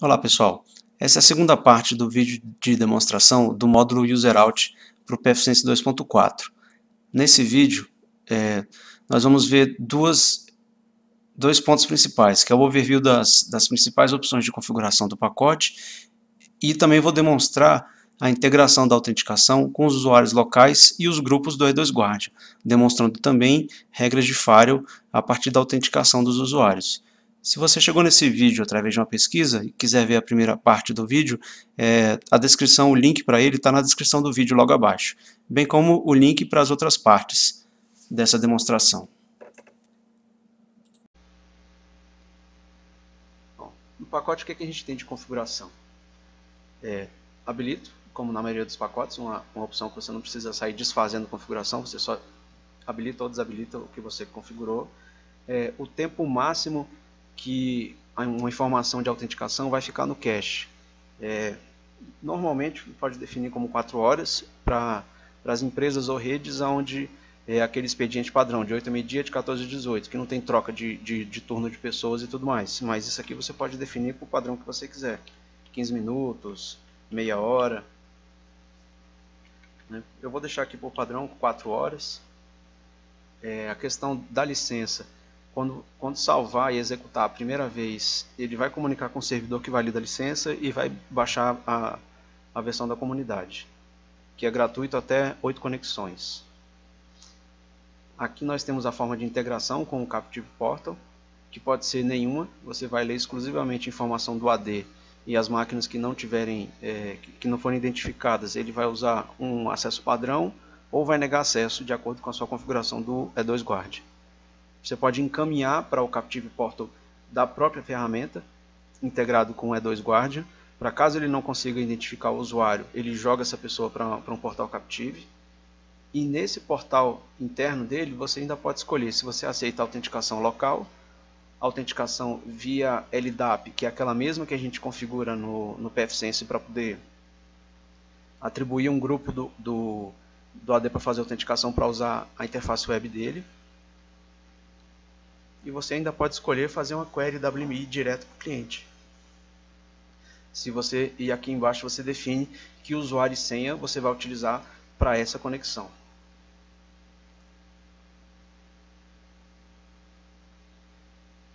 Olá pessoal, essa é a segunda parte do vídeo de demonstração do módulo UserOut para o pfSense 2.4. Nesse vídeo nós vamos ver dois pontos principais, que é o overview das principais opções de configuração do pacote e também vou demonstrar a integração da autenticação com os usuários locais e os grupos do E2 Guardian, demonstrando também regras de firewall a partir da autenticação dos usuários. Se você chegou nesse vídeo através de uma pesquisa e quiser ver a primeira parte do vídeo, a descrição, o link para ele está na descrição do vídeo logo abaixo, bem como o link para as outras partes dessa demonstração. Bom, no pacote, o que a gente tem de configuração? Habilito, como na maioria dos pacotes, uma opção que você não precisa sair desfazendo configuração, você só habilita ou desabilita o que você configurou. O tempo máximo que uma informação de autenticação vai ficar no cache. Normalmente pode definir como 4 horas para as empresas ou redes onde aquele expediente padrão de 8 a meio-dia, de 14 a 18, que não tem troca de turno de pessoas e tudo mais. Mas isso aqui você pode definir para o padrão que você quiser. 15 minutos, meia hora. Eu vou deixar aqui por padrão 4 horas. A questão da licença. Quando salvar e executar a primeira vez, ele vai comunicar com o servidor que valida a licença e vai baixar a versão da comunidade, que é gratuito até 8 conexões. Aqui nós temos a forma de integração com o Captive Portal, que pode ser nenhuma, você vai ler exclusivamente informação do AD e as máquinas que não tiverem, que não forem identificadas, ele vai usar um acesso padrão ou vai negar acesso de acordo com a sua configuração do E2 Guardian. Você pode encaminhar para o Captive Portal da própria ferramenta, integrado com o E2 Guardian. Para caso ele não consiga identificar o usuário, ele joga essa pessoa para um portal Captive. E nesse portal interno dele, você ainda pode escolher se você aceita a autenticação local, autenticação via LDAP, que é aquela mesma que a gente configura no pfSense para poder atribuir um grupo do AD para fazer a autenticação para usar a interface web dele. E você ainda pode escolher fazer uma query WMI direto para o cliente. E aqui embaixo você define que usuário e senha você vai utilizar para essa conexão.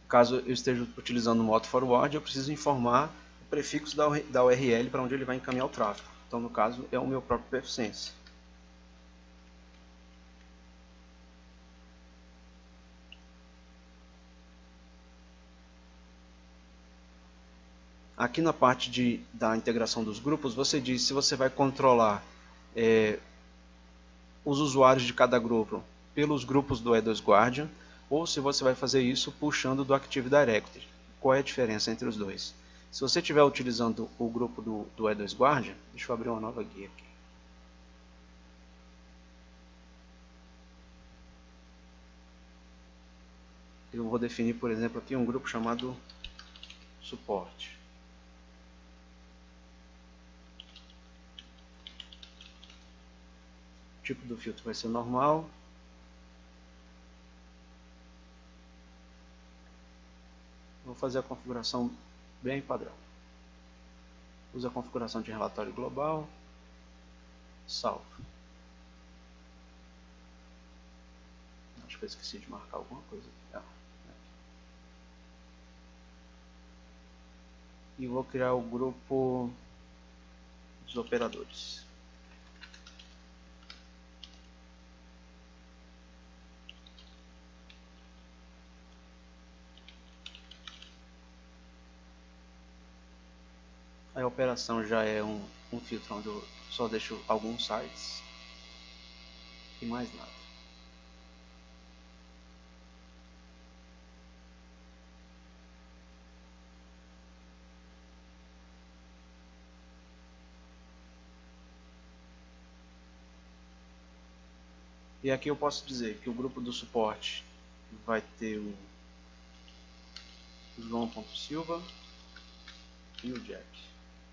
Caso eu esteja utilizando o modo forward, eu preciso informar o prefixo da URL para onde ele vai encaminhar o tráfego. Então, no caso, é o meu próprio pfSense. Aqui na parte da integração dos grupos, você diz se você vai controlar os usuários de cada grupo pelos grupos do E2 Guardian, ou se você vai fazer isso puxando do Active Directory. Qual é a diferença entre os dois? Se você estiver utilizando o grupo do E2 Guardian, deixa eu abrir uma nova guia aqui. Eu vou definir, por exemplo, aqui um grupo chamado suporte. O tipo do filtro vai ser normal. Vou fazer a configuração bem padrão. Usa a configuração de relatório global. Salvo. Acho que eu esqueci de marcar alguma coisa aqui. E vou criar o grupo dos operadores. A operação já é um filtro onde eu só deixo alguns sites e mais nada. E aqui eu posso dizer que o grupo do suporte vai ter o João.Silva e o Jack.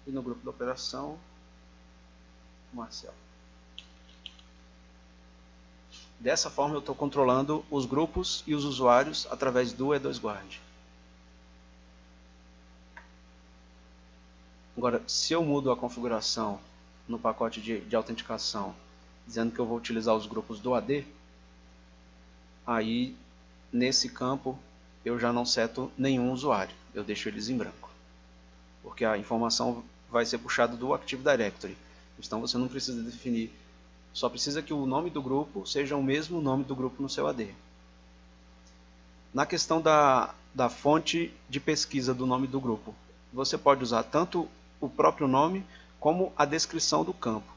E no grupo da operação, o Marcelo. Dessa forma eu estou controlando os grupos e os usuários através do E2 Guardian. Agora, se eu mudo a configuração no pacote de autenticação, dizendo que eu vou utilizar os grupos do AD, aí nesse campo eu já não seto nenhum usuário, eu deixo eles em branco, porque a informação vai ser puxada do Active Directory. Então você não precisa definir, só precisa que o nome do grupo seja o mesmo nome do grupo no seu AD. Na questão da fonte de pesquisa do nome do grupo, você pode usar tanto o próprio nome como a descrição do campo.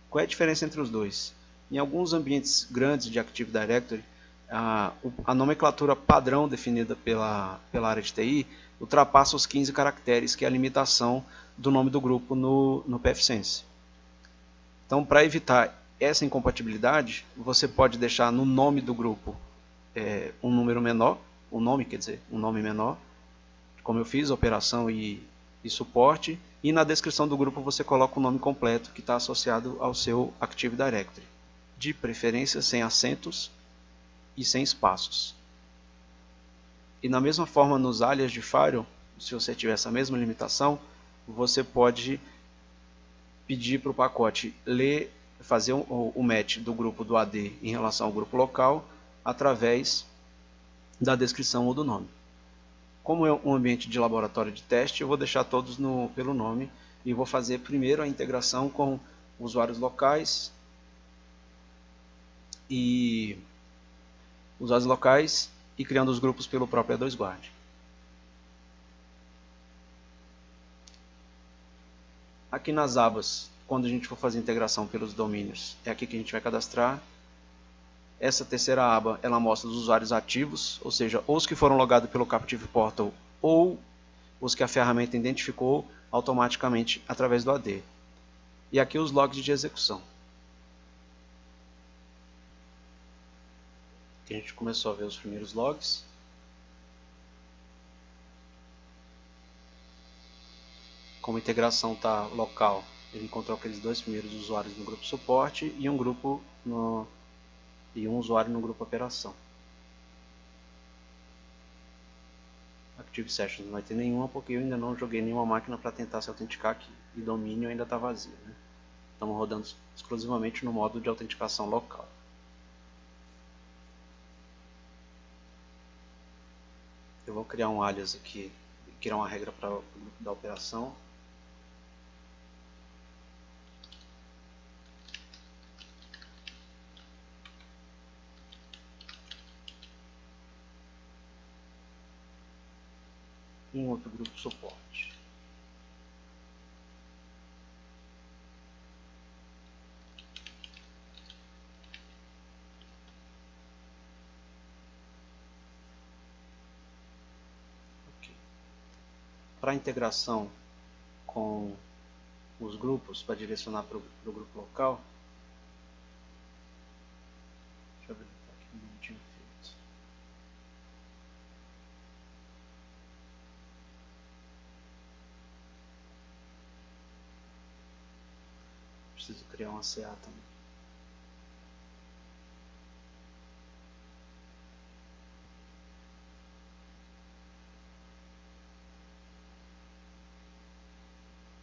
Qual é a diferença entre os dois? Em alguns ambientes grandes de Active Directory, a nomenclatura padrão definida pela área de TI ultrapassa os 15 caracteres, que é a limitação do nome do grupo no pfSense. Então, para evitar essa incompatibilidade, você pode deixar no nome do grupo um número menor, um nome menor, como eu fiz, operação e suporte, e na descrição do grupo você coloca o nome completo que está associado ao seu Active Directory, de preferência sem acentos e sem espaços. E na mesma forma nos alias de Firewall, se você tiver essa mesma limitação, você pode pedir para o pacote fazer o match do grupo do AD em relação ao grupo local através da descrição ou do nome. Como é um ambiente de laboratório de teste, eu vou deixar todos pelo nome e vou fazer primeiro a integração com usuários locais e criando os grupos pelo próprio E2Guard. Aqui nas abas, quando a gente for fazer a integração pelos domínios, é aqui que a gente vai cadastrar. Essa terceira aba, ela mostra os usuários ativos, ou seja, os que foram logados pelo Captive Portal ou os que a ferramenta identificou automaticamente através do AD. E aqui os logs de execução. Aqui a gente começou a ver os primeiros logs. Como a integração está local, ele encontrou aqueles dois primeiros usuários no grupo suporte e um usuário no grupo operação. Active Sessions não vai ter nenhuma porque eu ainda não joguei nenhuma máquina para tentar se autenticar aqui. E domínio ainda está vazio, né? Estamos rodando exclusivamente no modo de autenticação local. Eu vou criar um alias aqui, criar uma regra para o grupo da operação. E um outro grupo suporte. Para a integração com os grupos, para direcionar para o grupo local, deixa eu habilitar aqui um não tinha feito. Preciso criar uma CA também.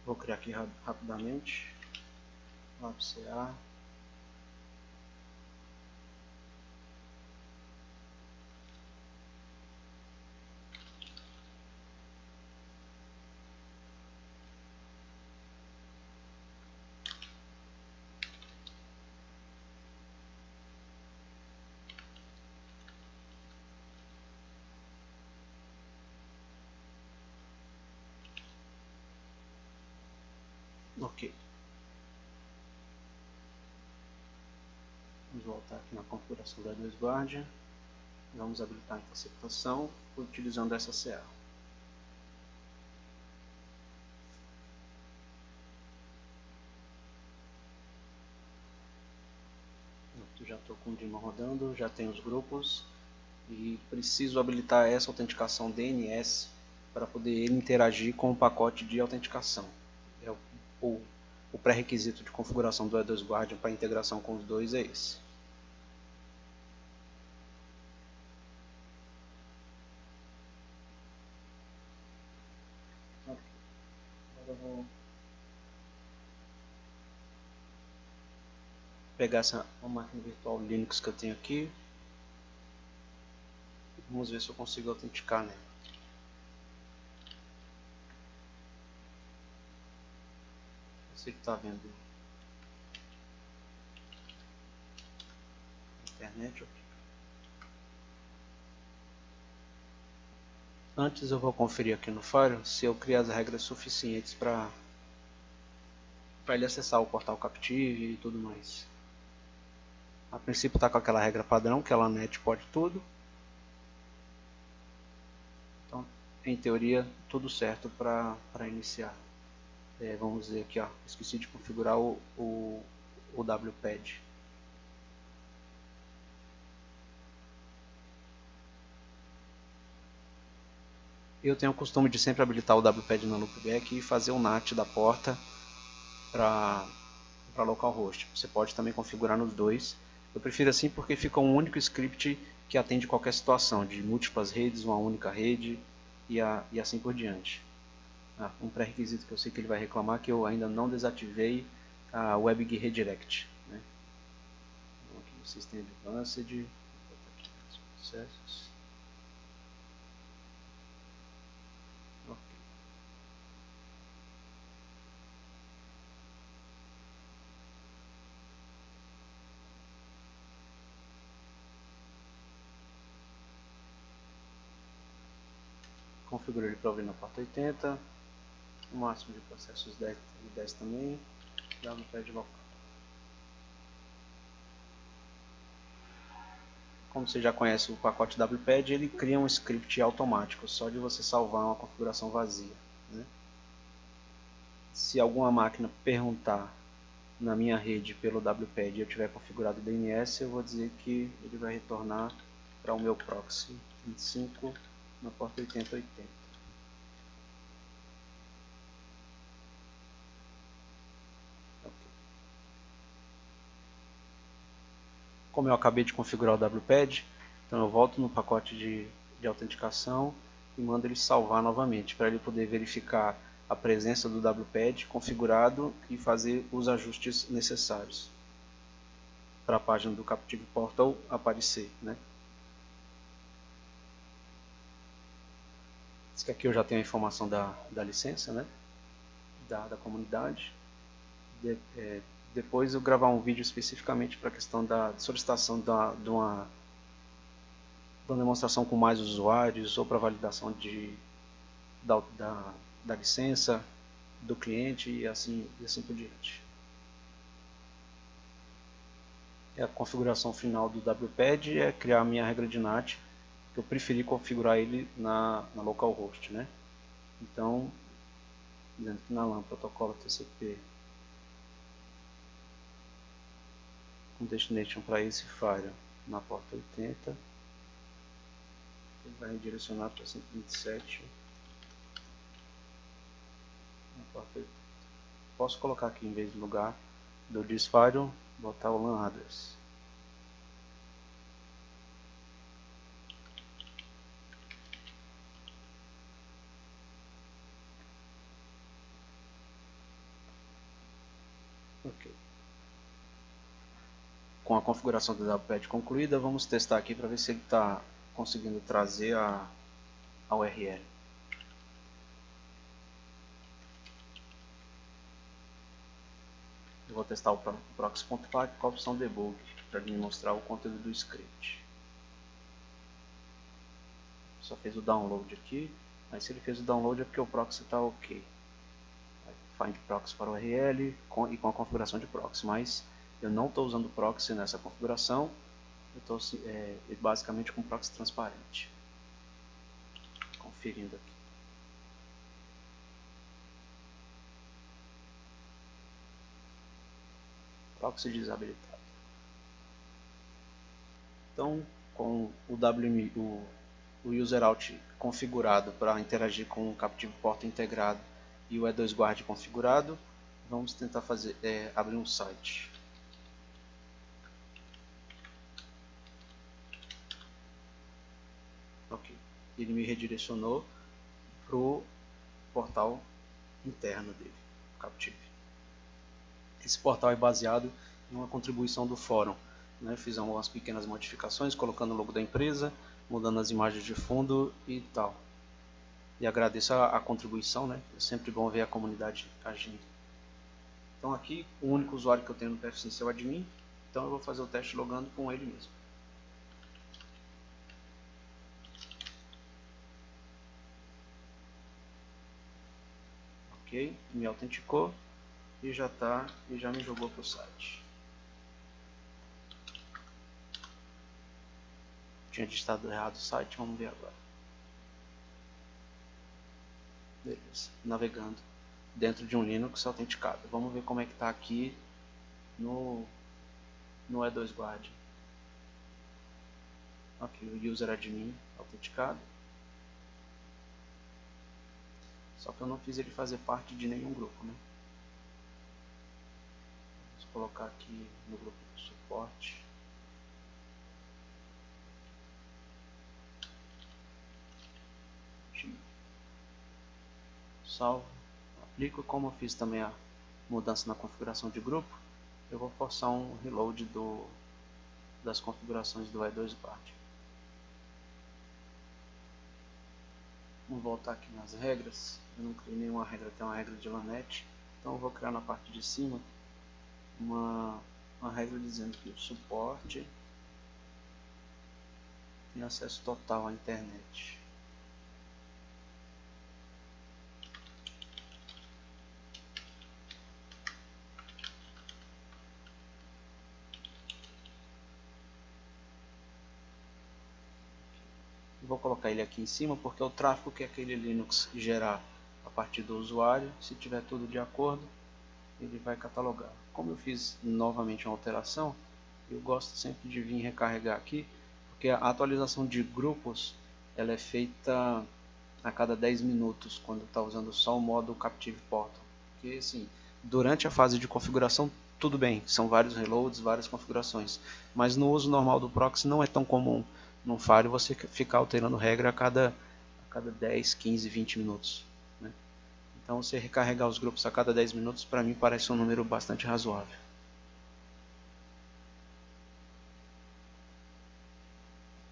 Vou criar aqui rapidamente. LabCA. Ok. Vamos voltar aqui na configuração da E2Guard. Vamos habilitar a interceptação utilizando essa CA. Eu já estou com o Daemon rodando, já tenho os grupos e preciso habilitar essa autenticação DNS para poder interagir com o pacote de autenticação. É o pré-requisito de configuração do E2Guard para integração com os dois é esse. Agora eu vou pegar uma máquina virtual Linux que eu tenho aqui. Vamos ver se eu consigo autenticar nela. Você que está vendo a internet. Antes eu vou conferir aqui no Fire se eu criar as regras suficientes para ele acessar o portal Captive e tudo mais. A princípio está com aquela regra padrão, que ela net pode tudo. Então, em teoria, tudo certo para iniciar. Vamos ver aqui, ó, esqueci de configurar o WPAD. Eu tenho o costume de sempre habilitar o WPAD na loopback e fazer o NAT da porta para localhost. Você pode também configurar nos dois. Eu prefiro assim porque fica um único script que atende qualquer situação, de múltiplas redes, uma única rede e assim por diante. Um pré-requisito que eu sei que ele vai reclamar, que eu ainda não desativei a WebGig Redirect. Né? Então aqui no System Advanced, vou botar aqui nos processos. Ok. Configuro ele para ouvir na porta 80. O máximo de processos 10 e 10 também. WPAD local. Como você já conhece o pacote WPAD, ele cria um script automático, só de você salvar uma configuração vazia. Né? Se alguma máquina perguntar na minha rede pelo WPAD e eu tiver configurado o DNS, eu vou dizer que ele vai retornar para o meu proxy 25 na porta 8080. Como eu acabei de configurar o WPAD, então eu volto no pacote de autenticação e mando ele salvar novamente, para ele poder verificar a presença do WPAD configurado e fazer os ajustes necessários para a página do Captive Portal aparecer. Né? Aqui eu já tenho a informação da licença, né? da comunidade. Depois eu gravar um vídeo especificamente para a questão da solicitação de uma demonstração com mais usuários ou para validação da licença do cliente e assim por diante. A configuração final do WPAD é criar a minha regra de NAT, que eu preferi configurar ele na localhost. Né? Então, dentro que na LAN protocolo TCP com destination para esse firewall na porta 80, ele vai redirecionar para 127 na porta 80. Posso colocar aqui, em vez do lugar do this firewall, botar o LAN address. Ok. Com a configuração do WPAD concluída, vamos testar aqui para ver se ele está conseguindo trazer a URL. Eu vou testar o proxy.pack com a opção debug para me mostrar o conteúdo do script. Só fez o download aqui, mas se ele fez o download é porque o proxy está ok. Find proxy para URL e com a configuração de proxy, mas eu não estou usando proxy nessa configuração, eu estou basicamente com proxy transparente. Conferindo aqui. Proxy desabilitado. Então, com o o userout configurado para interagir com o Captive Portal integrado e o E2Guard configurado, vamos tentar abrir um site. Ok, ele me redirecionou para o portal interno dele, Captive. Esse portal é baseado uma contribuição do fórum, né? Fiz algumas pequenas modificações, colocando o logo da empresa, mudando as imagens de fundo e tal. E agradeço a contribuição, né? É sempre bom ver a comunidade agindo. Então aqui, o único usuário que eu tenho no PFSense é o admin, então eu vou fazer o teste logando com ele mesmo. Ok, me autenticou e já me jogou para o site. Tinha digitado errado o site, vamos ver agora. Beleza, navegando dentro de um Linux autenticado. Vamos ver como é que está aqui no E2 Guard. Aqui o user admin autenticado. Só que eu não fiz ele fazer parte de nenhum grupo, né? Vamos colocar aqui no grupo do suporte. Salvo, aplico. Como eu fiz também a mudança na configuração de grupo, eu vou forçar um reload das configurações do E2 Guard. Vamos voltar aqui nas regras. Eu não criei nenhuma regra, tem uma regra de LANet. Então eu vou criar na parte de cima uma regra dizendo que o suporte tem acesso total à internet. Vou colocar ele aqui em cima porque é o tráfego que aquele Linux gerar a partir do usuário. Se tiver tudo de acordo, ele vai catalogar. Como eu fiz novamente uma alteração, eu gosto sempre de vir recarregar aqui, porque a atualização de grupos ela é feita a cada 10 minutos, quando está usando só o modo Captive Portal. Porque assim, durante a fase de configuração, tudo bem, são vários reloads, várias configurações, mas no uso normal do proxy não é tão comum no Fire você ficar alterando regra a cada 10, 15, 20 minutos. Né? Então você recarregar os grupos a cada 10 minutos, para mim parece um número bastante razoável.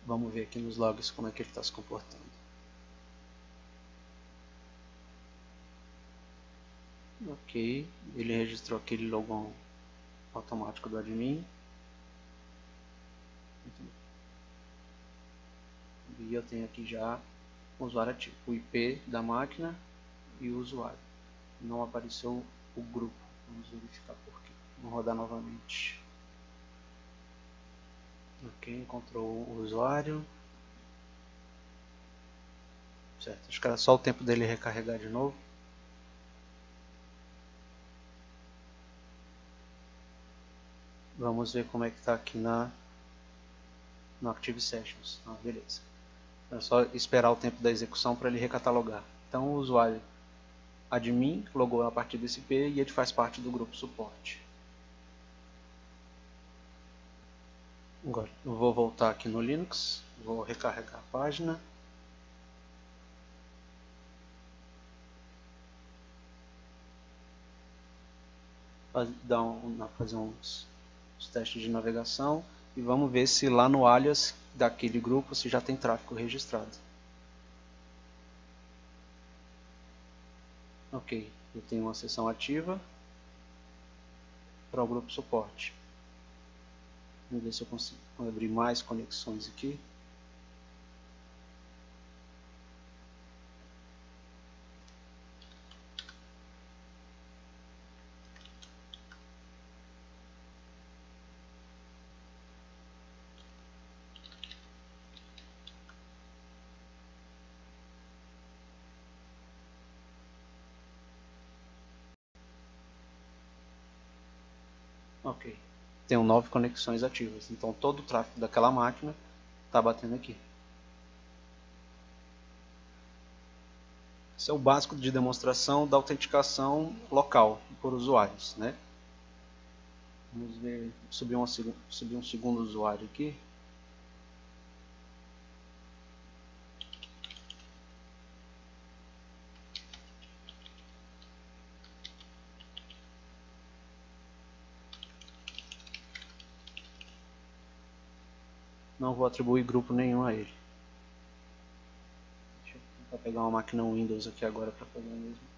Vamos ver aqui nos logs como é que ele está se comportando. Ok, ele registrou aquele logon automático do admin. E eu tenho aqui já o usuário ativo, o IP da máquina e o usuário. Não apareceu o grupo. Vamos verificar por quê. Vamos rodar novamente. Ok, encontrou o usuário. Certo, acho que era só o tempo dele recarregar de novo. Vamos ver como é que está aqui no Active Sessions. Ah, beleza. É só esperar o tempo da execução para ele recatalogar. Então o usuário admin logou a partir desse IP e ele faz parte do grupo suporte. Agora eu vou voltar aqui no Linux, vou recarregar a página. Fazer uns testes de navegação e vamos ver se lá no alias daquele grupo se já tem tráfego registrado. Ok, eu tenho uma sessão ativa para o grupo suporte. Vamos ver se eu consigo abrir mais conexões aqui. Ok, tenho 9 conexões ativas, então todo o tráfego daquela máquina está batendo aqui. Esse é o básico de demonstração da autenticação local por usuários, né? Vamos ver, subir um segundo usuário aqui. não vou atribuir grupo nenhum a ele. Deixa eu tentar pegar uma máquina Windows aqui agora para fazer o mesmo.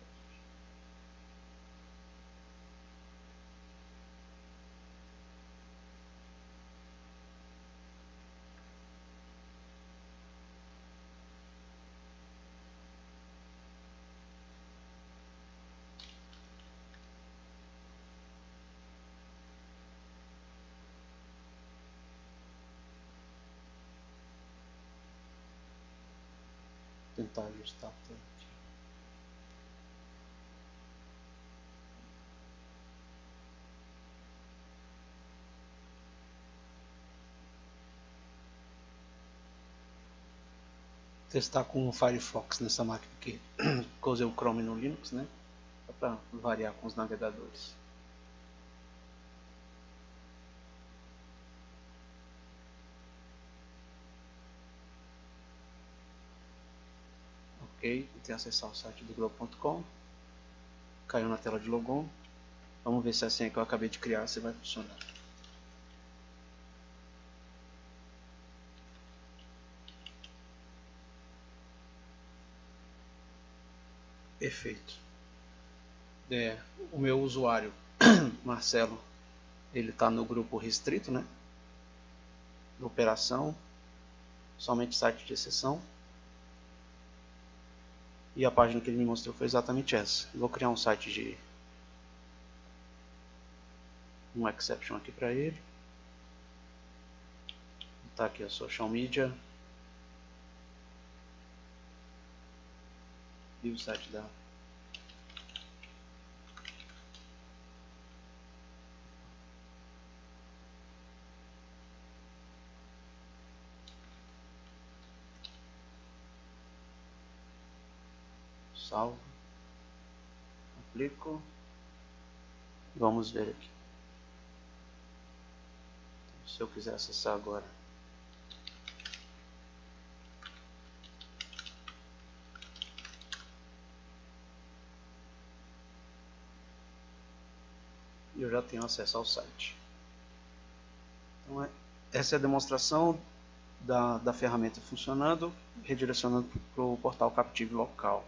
Tentar ajustar tudo aqui. Testar com o Firefox nessa máquina aqui, que eu usei o Chrome no Linux, né? Só para variar com os navegadores. Ok, tentei acessar o site do Globo.com. Caiu na tela de logon. Vamos ver se a senha que eu acabei de criar se vai funcionar. Perfeito. O meu usuário, Marcelo, ele está no grupo restrito, né? Da operação, somente site de exceção. E a página que ele me mostrou foi exatamente essa. Eu vou criar um site de um exception aqui para ele. Tá aqui a social media e o site da salvo, aplico, vamos ver aqui. Se eu quiser acessar agora, eu já tenho acesso ao site. Então, essa é a demonstração da ferramenta funcionando, redirecionando para o portal Captive local.